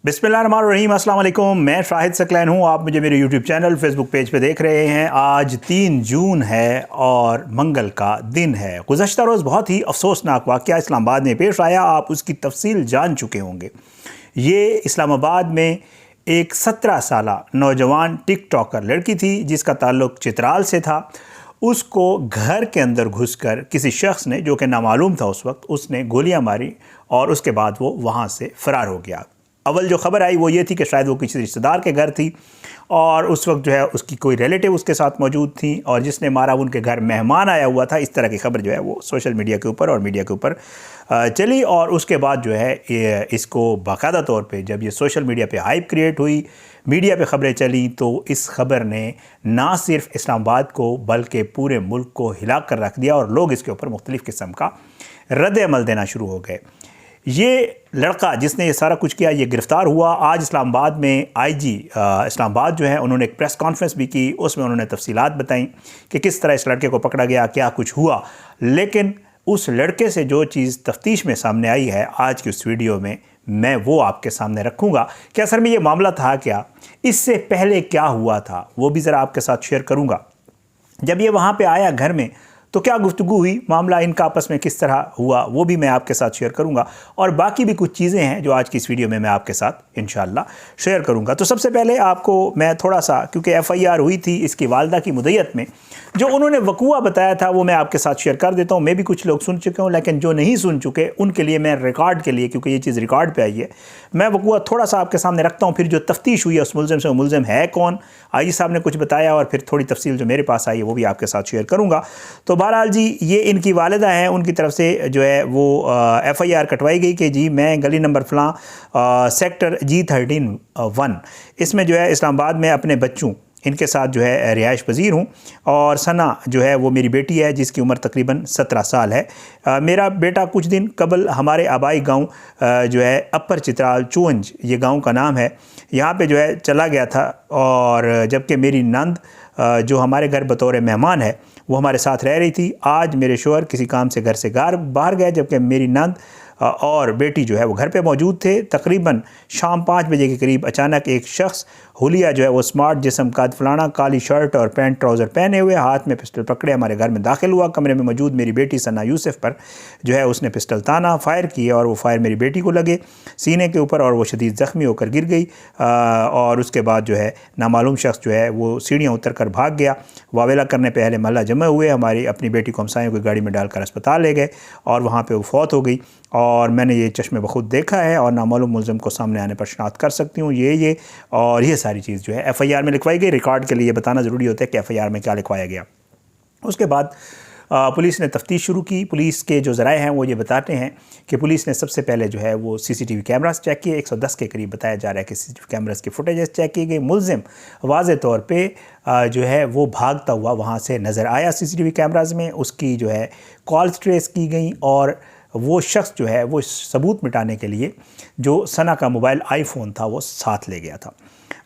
बिस्मिल्लाहिर्रहमानिर्रहीम, अस्सलाम वालेकुम। मैं शाहिद सकलैन हूँ। आप मुझे मेरे यूट्यूब चैनल फेसबुक पेज पे देख रहे हैं। आज 3 जून है और मंगल का दिन है। गुज़श्ता रोज़ बहुत ही अफसोसनाक वाक़या इस्लामाबाद में पेश आया। आप उसकी तफसील जान चुके होंगे। ये इस्लामाबाद में एक 17 साला नौजवान टिकटॉकर लड़की थी जिसका ताल्लुक़ चित्राल से था। उसको घर के अंदर घुसकर किसी शख्स ने, जो कि नामालूम था उस वक्त, उसने गोलियां मारी और उसके बाद वो वहाँ से फ़रार हो गया। अव्वल जो खबर आई वो ये थी कि शायद वो किसी रिश्तेदार के घर थी और उस वक्त जो है उसकी कोई रिलेटिव उसके साथ मौजूद थी और जिसने मारा उनके घर मेहमान आया हुआ था। इस तरह की खबर जो है वो सोशल मीडिया के ऊपर और मीडिया के ऊपर चली और उसके बाद जो है इसको बाकायदा तौर पे जब ये सोशल मीडिया पे हाइप क्रिएट हुई, मीडिया पे ख़बरें चली, तो इस खबर ने ना सिर्फ इस्लामाबाद को बल्कि पूरे मुल्क को हिला कर रख दिया और लोग इसके ऊपर मुख्तलिफ़ किस्म का रद्द अमल देना शुरू हो गए। ये लड़का जिसने ये सारा कुछ किया, ये गिरफ़्तार हुआ। आज इस्लामाबाद में आईजी इस्लामाबाद जो है उन्होंने एक प्रेस कॉन्फ्रेंस भी की। उसमें उन्होंने तफसीलात बताई कि किस तरह इस लड़के को पकड़ा गया, क्या कुछ हुआ। लेकिन उस लड़के से जो चीज़ तफ्तीश में सामने आई है, आज की उस वीडियो में मैं वो आपके सामने रखूँगा कि असल में ये मामला था क्या, इससे पहले क्या हुआ था, वो भी ज़रा आपके साथ शेयर करूँगा। जब ये वहाँ पे आया घर में तो क्या गुफ्तगू हुई, मामला इनका आपस में किस तरह हुआ, वो भी मैं आपके साथ शेयर करूंगा। और बाकी भी कुछ चीज़ें हैं जो आज की इस वीडियो में मैं आपके साथ इंशाअल्लाह शेयर करूंगा। तो सबसे पहले आपको मैं थोड़ा सा, क्योंकि FIR हुई थी इसकी वालदा की मुद्दत में, जो उन्होंने वकूआ बताया था वो मैं आपके साथ शेयर कर देता हूँ। मैं भी कुछ लोग सुन चुके हूँ, लेकिन जो नहीं सुन चुके उनके लिए मैं रिकॉर्ड के लिए, क्योंकि ये चीज़ रिकॉर्ड पर आई है, मैं वकूआ थोड़ा सा आपके सामने रखता हूँ। फिर जो तफ्तीश हुई है उस मुलज़िम से, वो मुलज़िम है कौन, आईजी साहब ने कुछ बताया, और फिर थोड़ी तफसील जो मेरे पास आई है वो भी आपके साथ शेयर करूँगा। तो बहरहाल जी, ये इनकी वालिदा हैं, उनकी तरफ से जो है वो FIR कटवाई गई कि जी मैं गली नंबर फलां सेक्टर G13-1 इसमें जो है इस्लामाबाद में अपने बच्चों इनके साथ जो है रिहाइश पजीर हूँ। और सना जो है वो मेरी बेटी है जिसकी उम्र तकरीबन 17 साल है। मेरा बेटा कुछ दिन कबल हमारे आबाई गांव जो है अपर चित्राल चुंज, ये गांव का नाम है, यहाँ पे जो है चला गया था। और जबकि मेरी नंद जो हमारे घर बतौर मेहमान है वो हमारे साथ रह रही थी। आज मेरे शोहर किसी काम से घर से बाहर गए, जबकि मेरी नंद और बेटी जो है वो घर पे मौजूद थे। तकरीबन शाम 5 बजे के करीब अचानक एक शख्स हुलिया जो है वो स्मार्ट जिस्म कद फलाना, काली शर्ट और पैंट ट्राउज़र पहने हुए, हाथ में पिस्टल पकड़े हमारे घर में दाखिल हुआ। कमरे में मौजूद मेरी बेटी सना यूसुफ पर जो है उसने पिस्टल ताना, फायर किए और वो फायर मेरी बेटी को लगे सीने के ऊपर और वो शदीद ज़ख्मी होकर गिर गई। और उसके बाद जो है नामालूम शख्स जो है वो सीढ़ियाँ उतर कर भाग गया। वावेला करने पहले महल्ला जमा हुए, हमारी अपनी बेटी को हमसायों की गाड़ी में डालकर अस्पताल ले गए और वहाँ पर वो फौत हो गई। और मैंने ये चश्मे बखुद देखा है और नामालूम मुलज़िम को सामने आने पर शनाख्त कर सकती हूँ। ये और ये सारी चीज़ जो है FIR में लिखवाई गई। रिकॉर्ड के लिए बताना ज़रूरी होता है कि FIR में क्या लिखवाया गया। उसके बाद पुलिस ने तफ्तीश शुरू की। पुलिस के जो ज़राए हैं वो ये बताते हैं कि पुलिस ने सबसे पहले जो है वो CCTV कैमरास चेक किए। 110 के करीब बताया जा रहा है कि CCTV कैमरास की फुटेजेस चेक की गई। मुलज़िम वाज़े तौर पे जो है वो भागता हुआ वहाँ से नज़र आया CCTV कैमरास में। उसकी जो है कॉल्स ट्रेस की गई और वो शख्स जो है वो सबूत मिटाने के लिए जो सना का मोबाइल iPhone था वो साथ ले गया था।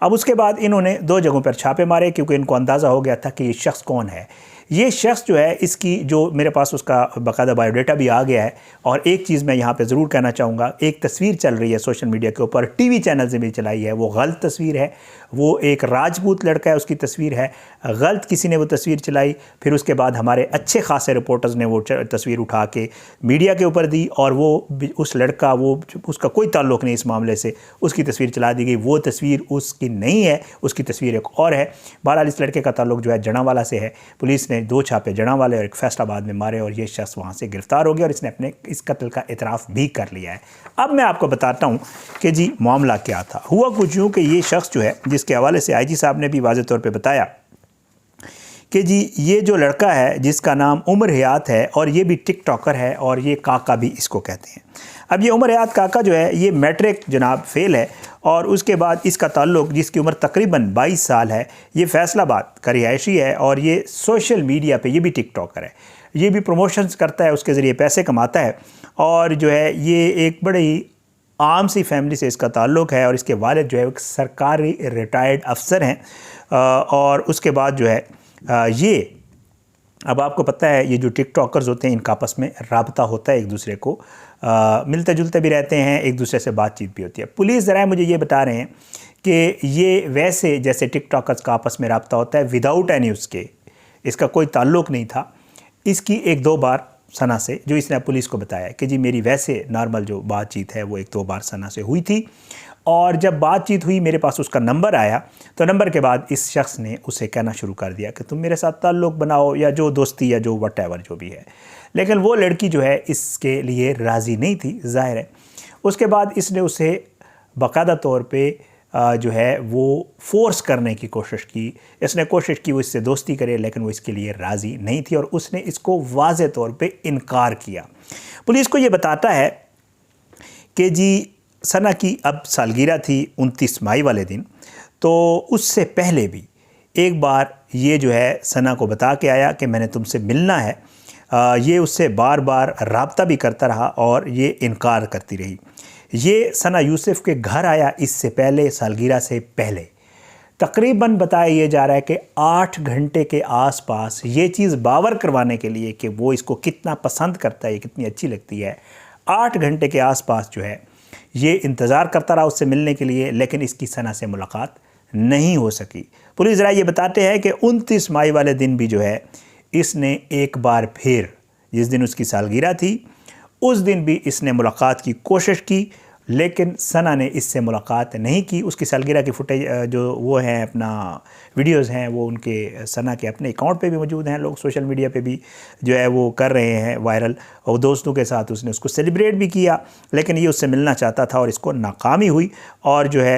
अब उसके बाद इन्होंने 2 जगहों पर छापे मारे क्योंकि इनको अंदाज़ा हो गया था कि ये शख्स कौन है। ये शख्स जो है, इसकी जो मेरे पास उसका बाकायदा बायोडाटा भी आ गया है। और एक चीज़ मैं यहाँ पे ज़रूर कहना चाहूँगा, एक तस्वीर चल रही है सोशल मीडिया के ऊपर, TV चैनल से भी चलाई है, वो गलत तस्वीर है। वो एक राजपूत लड़का है, उसकी तस्वीर है, गलत किसी ने वो तस्वीर चलाई। फिर उसके बाद हमारे अच्छे खासे रिपोर्टर्स ने वो तस्वीर उठा के मीडिया के ऊपर दी और वो उस लड़का, वो उसका कोई ताल्लुक़ नहीं इस मामले से, उसकी तस्वीर चला दी गई। वो तस्वीर उसकी नहीं है, उसकी तस्वीर एक और है। बहरहाल इस लड़के का ताल्लुक़ जो है जनावाला से है। पुलिस ने 2 छापे जनावाले और एक फैसलाबाद में मारे और ये शख्स वहाँ से गिरफ़्तार हो गया और इसने अपने इस कत्ल का इतराफ़ भी कर लिया है। अब मैं आपको बताता हूँ कि जी मामला क्या था। हुआ कुछ यूँ कि ये शख्स जो है, जिसके हवाले से IG साहब ने भी वाज़े तौर पे बताया कि जी ये जो लड़का है जिसका नाम उमर हयात है और ये भी टिकटॉकर है और ये काका भी इसको कहते हैं। अब ये उमर हयात काका जो है ये मैट्रिक जनाब फेल है और उसके बाद इसका ताल्लुक़, जिसकी उम्र तकरीबन 22 साल है, ये फैसलाबाद का रिहायशी है और ये सोशल मीडिया पे ये भी टिकटॉकर है। ये भी प्रमोशंस करता है, उसके ज़रिए पैसे कमाता है और जो है ये एक बड़े ही आम सी फैमिली से इसका ताल्लुक़ है और इसके वालिद जो है एक सरकारी रिटायर्ड अफसर हैं। और उसके बाद जो है ये अब आपको पता है ये जो टिकटॉकर्स होते हैं इनका आपस में राबता होता है, एक दूसरे को मिलते जुलते भी रहते हैं, एक दूसरे से बातचीत भी होती है। पुलिस ज़रा मुझे ये बता रहे हैं कि ये वैसे जैसे टिकटॉकर्स का आपस में राबता होता है विदाउट एनी उसके, इसका कोई ताल्लुक़ नहीं था। इसकी एक दो बार सना से, जो इसने पुलिस को बताया कि जी मेरी वैसे नॉर्मल जो बातचीत है वो एक दो बार सना से हुई थी, और जब बातचीत हुई मेरे पास उसका नंबर आया, तो नंबर के बाद इस शख्स ने उसे कहना शुरू कर दिया कि तुम मेरे साथ ताल्लुक़ बनाओ या जो दोस्ती या जो वटेवर जो भी है। लेकिन वो लड़की जो है इसके लिए राज़ी नहीं थी, ज़ाहिर है। उसके बाद इसने उसे बाकायदा तौर पे जो है वो फोर्स करने की कोशिश की। इसने कोशिश की वो इससे दोस्ती करे, लेकिन वो इसके लिए राज़ी नहीं थी और उसने इसको वाज़े तौर पे इनकार किया। पुलिस को ये बताता है कि जी सना की अब सालगिरह थी 29 मई वाले दिन, तो उससे पहले भी एक बार ये जो है सना को बता के आया कि मैंने तुमसे मिलना है। ये उससे बार बार राब्ता भी करता रहा और ये इनकार करती रही। ये सना यूसुफ के घर आया इससे पहले, सालगिरह से पहले। तकरीबन बताया ये जा रहा है कि 8 घंटे के आसपास, ये चीज़ बावर करवाने के लिए कि वो इसको कितना पसंद करता है, कितनी अच्छी लगती है, 8 घंटे के आसपास जो है ये इंतज़ार करता रहा उससे मिलने के लिए, लेकिन इसकी सना से मुलाकात नहीं हो सकी। पुलिस ज़रा ये बताते हैं कि 29 मई वाले दिन भी जो है इसने एक बार फिर, जिस दिन उसकी सालगिरह थी उस दिन भी इसने मुलाकात की कोशिश की, लेकिन सना ने इससे मुलाकात नहीं की। उसकी सालगिरह की फुटेज जो वो हैं अपना वीडियोस हैं वो उनके सना के अपने अकाउंट पे भी मौजूद हैं, लोग सोशल मीडिया पे भी जो है वो कर रहे हैं वायरल, और दोस्तों के साथ उसने उसको सेलिब्रेट भी किया, लेकिन ये उससे मिलना चाहता था और इसको नाकामी हुई। और जो है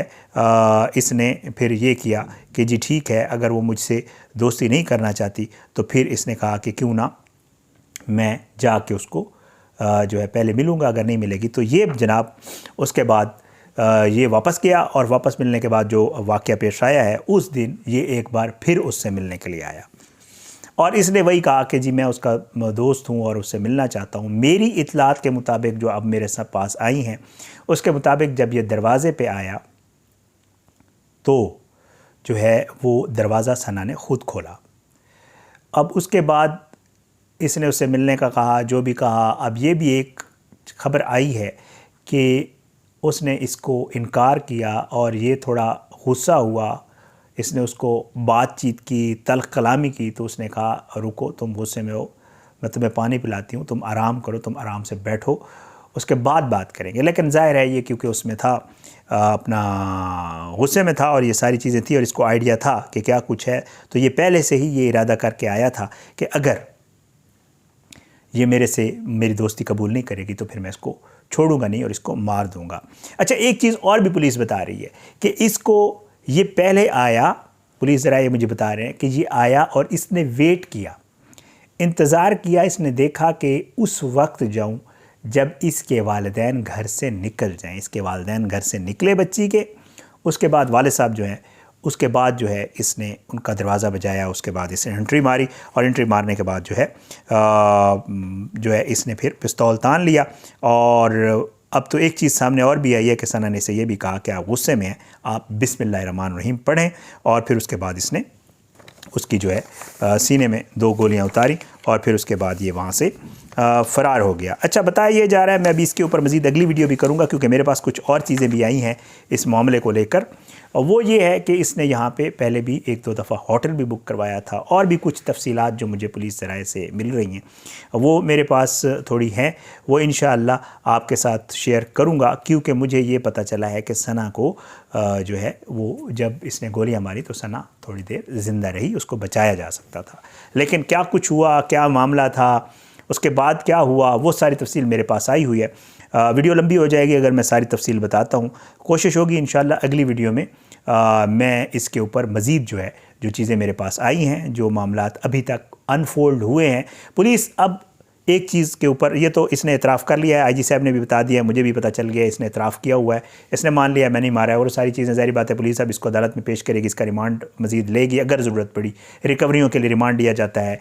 इसने फिर ये किया कि जी ठीक है, अगर वो मुझसे दोस्ती नहीं करना चाहती तो फिर इसने कहा कि क्यों ना मैं जाके उसको जो है पहले मिलूँगा, अगर नहीं मिलेगी तो ये जनाब उसके बाद ये वापस गया, और वापस मिलने के बाद जो वाक़या पेश आया है उस दिन ये एक बार फिर उससे मिलने के लिए आया और इसने वही कहा कि जी मैं उसका दोस्त हूँ और उससे मिलना चाहता हूँ। मेरी इतलात के मुताबिक जो अब मेरे साथ पास आई हैं उसके मुताबिक जब ये दरवाज़े पे आया तो जो है वो दरवाज़ा सना ने ख़ुद खोला। अब उसके बाद इसने उससे मिलने का कहा, जो भी कहा। अब ये भी एक खबर आई है कि उसने इसको इनकार किया और ये थोड़ा गुस्सा हुआ। इसने उसको बातचीत की, तल्ख़ कलामी की, तो उसने कहा रुको, तुम गुस्से में हो, मैं तुम्हें पानी पिलाती हूँ, तुम आराम करो, तुम आराम से बैठो, उसके बाद बात करेंगे। लेकिन ज़ाहिर है ये क्योंकि उसमें था अपना गुस्से में था और ये सारी चीज़ें थी और इसको आइडिया था कि क्या कुछ है, तो ये पहले से ही ये इरादा करके आया था कि अगर ये मेरी दोस्ती कबूल नहीं करेगी तो फिर मैं इसको छोड़ूंगा नहीं और इसको मार दूंगा। अच्छा, एक चीज़ और भी पुलिस बता रही है कि इसको ये पहले आया, पुलिस ज़रा ये मुझे बता रहे हैं कि ये आया और इसने वेट किया, इंतज़ार किया। इसने देखा कि उस वक्त जाऊं जब इसके वालिदैन घर से निकल जाएं। इसके वालिदैन घर से निकले बच्ची के, उसके बाद वालिद साहब जो हैं, उसके बाद जो है इसने उनका दरवाज़ा बजाया, उसके बाद इसने एंट्री मारी और एंट्री मारने के बाद जो है इसने फिर पिस्तौल तान लिया। और अब तो एक चीज़ सामने और भी आई है कि सना ने इसे ये भी कहा कि आप गुस्से में हैं, आप बिस्मिल्लाहिर्रहमानिर्रहीम पढ़ें, और फिर उसके बाद इसने उसकी जो है सीने में 2 गोलियां उतारी और फिर उसके बाद ये वहाँ से फ़रार हो गया। अच्छा, बताया ये जा रहा है, मैं अभी इसके ऊपर मज़ीद अगली वीडियो भी करूँगा क्योंकि मेरे पास कुछ और चीज़ें भी आई हैं इस मामले को लेकर, और वो ये है कि इसने यहाँ पे पहले भी 1-2 दफ़ा होटल भी बुक करवाया था और भी कुछ तफसीलात जो मुझे पुलिस ज़राए से मिल रही हैं वो मेरे पास थोड़ी हैं, वो इंशाअल्लाह आपके साथ शेयर करूँगा। क्योंकि मुझे ये पता चला है कि सना को जो है वो जब इसने गोलियाँ मारी तो सना थोड़ी देर ज़िंदा रही, उसको बचाया जा सकता था, लेकिन क्या कुछ हुआ, क्या मामला था, उसके बाद क्या हुआ, वो सारी तफसील मेरे पास आई हुई है। वीडियो लंबी हो जाएगी अगर मैं सारी तफसील बताता हूँ। कोशिश होगी इंशाल्लाह अगली वीडियो में मैं इसके ऊपर मज़ीद जो है जो चीज़ें मेरे पास आई हैं, जो मामलात अभी तक अनफोल्ड हुए हैं। पुलिस अब एक चीज़ के ऊपर, ये तो इसने इतराफ़ कर लिया है, आईजी साहब ने भी बता दिया, मुझे भी पता चल गया, इसने इतराफ़ किया हुआ है, इसने मान लिया मैं नहीं मारा है, और सारी चीज़ें ज़ाहिर बात है पुलिस अब इसको अदालत में पेश करेगी, इसका रिमांड मज़ीद लेगी अगर ज़रूरत पड़ी। रिकवरियों के लिए रिमांड दिया जाता है।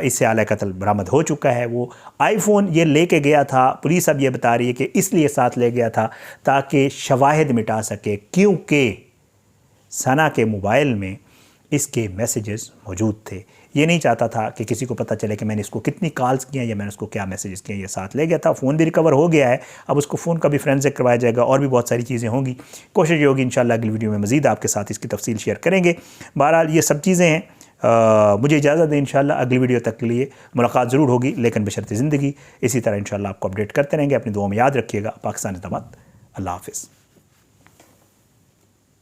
इससे आला कत्ल बरामद हो चुका है। वो आईफ़ोन ये लेके गया था, पुलिस अब ये बता रही है कि इसलिए साथ ले गया था ताकि शवाहिद मिटा सके, क्योंकि सना के मोबाइल में इसके मैसेजेस मौजूद थे। ये नहीं चाहता था कि किसी को पता चले कि मैंने इसको कितनी कॉल्स किए या मैंने उसको क्या मैसेजेस किए। ये साथ ले गया था, फ़ोन भी रिकवर हो गया है, अब उसको फ़ोन का भी फोरेंसिक करवाया जाएगा और भी बहुत सारी चीज़ें होंगी। कोशिश ये होगी इंशाल्लाह अगली वीडियो में मज़ीद आपके साथ इसकी तफसील शेयर करेंगे। बहरहाल ये सब चीज़ें हैं। मुझे इजाज़त दें, इंशाल्लाह अगली वीडियो तक के लिए मुलाकात ज़रूर होगी, लेकिन बशर्ते ज़िंदगी। इसी तरह इंशाल्लाह आपको अपडेट करते रहेंगे। अपनी दुआ में याद रखिएगा। पाकिस्तान जिंदाबाद। अल्लाह हाफ़िज़।